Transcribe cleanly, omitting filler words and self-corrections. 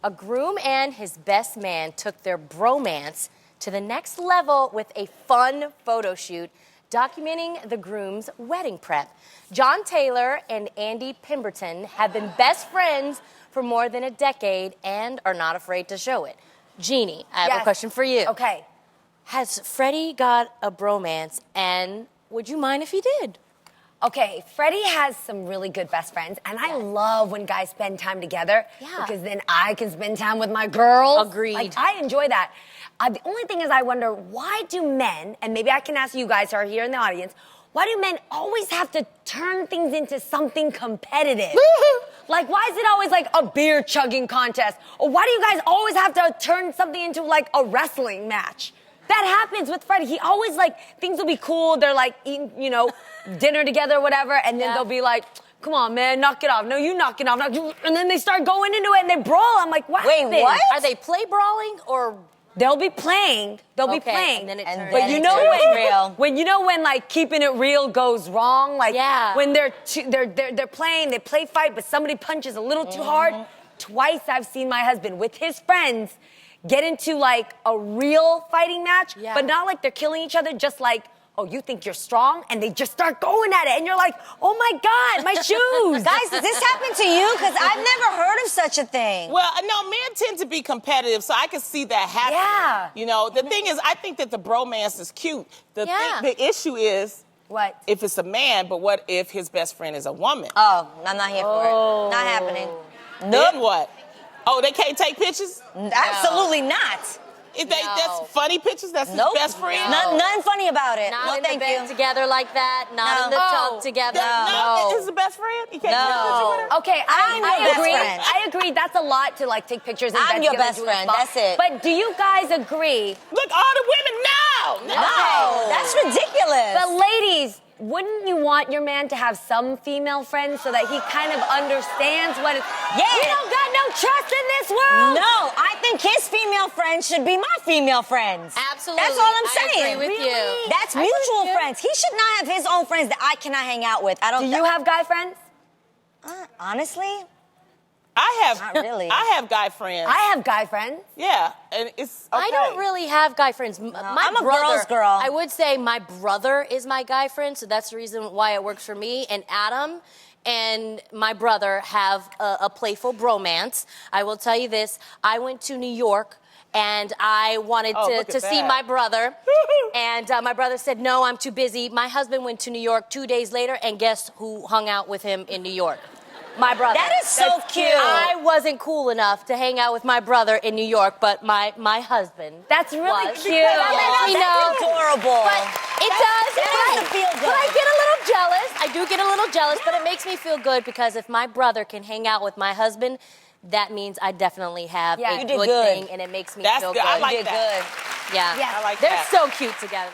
A groom and his best man took their bromance to the next level with a fun photo shoot documenting the groom's wedding prep. John Taylor and Andy Pemberton have been best friends for more than a decade and are not afraid to show it. Jeannie, I have a question for you. Okay. Has Freddie got a bromance, and would you mind if he did? Okay, Freddie has some really good best friends, and I love when guys spend time together because then I can spend time with my girls. Agreed. Like, I enjoy that. The only thing is I wonder, why do men, and maybe I can ask you guys who are here in the audience, why do men always have to turn things into something competitive? Like, why is it always like a beer chugging contest? Or why do you guys always have to turn something into like a wrestling match? That happens with Freddie. He always like, things will be cool. They're like eating, you know, dinner together or whatever. And then they'll be like, come on, man, knock it off. No, you knock it off. And then they start going into it and they brawl. I'm like, what happened? Wait, what? Are they play brawling or? They'll be playing. They'll be playing. And then it turns but you know when like keeping it real goes wrong, like when they're playing, they play fight, but somebody punches a little too hard. Twice I've seen my husband with his friends get into like a real fighting match, but not like they're killing each other, just like, oh, you think you're strong? And they just start going at it. And you're like, oh my God, my shoes. Guys, does this happen to you? Because I've never heard of such a thing. Well, no, men tend to be competitive, so I can see that happening. Yeah. You know, the thing is, I think that the bromance is cute. The issue is, what if it's a man, but what if his best friend is a woman? Oh, I'm not here for it. Not happening. Nope. Then what? Oh, they can't take pictures? Absolutely not. If that's funny pictures, that's his best friend? Nothing funny about it. Not in the bed together like that, not in the tub together. No. Is the best friend? You can't take a picture with her? Okay, I agree. I agree. That's a lot to like take pictures in bed. I'm your best friend. That's it. But do you guys agree? Look, all the women, No, that's ridiculous. But ladies, wouldn't you want your man to have some female friends so that he kind of understands what it's... Yeah. We don't got no trust in this world. No, I think his female friends should be my female friends. Absolutely. That's all I'm saying. I agree with you. That's mutual friends. He should not have his own friends that I cannot hang out with. Do you have guy friends? Honestly? Not really. I have guy friends. I have guy friends. Yeah, and it's okay. I don't really have guy friends. I'm a girl's girl. I would say my brother is my guy friend, so that's the reason why it works for me. And Adam and my brother have a playful bromance. I will tell you this. I went to New York and I wanted to see my brother. And my brother said, no, I'm too busy. My husband went to New York 2 days later, and guess who hung out with him in New York? My brother. That is so cute. I wasn't cool enough to hang out with my brother in New York, but my husband. That's really cute. That's adorable. But it does. That feel good. But I get a little jealous. I do get a little jealous, but it makes me feel good because if my brother can hang out with my husband, that means I definitely have a good thing, and it makes me feel good. I like you did that. good. Yeah. I like They're that. so cute together.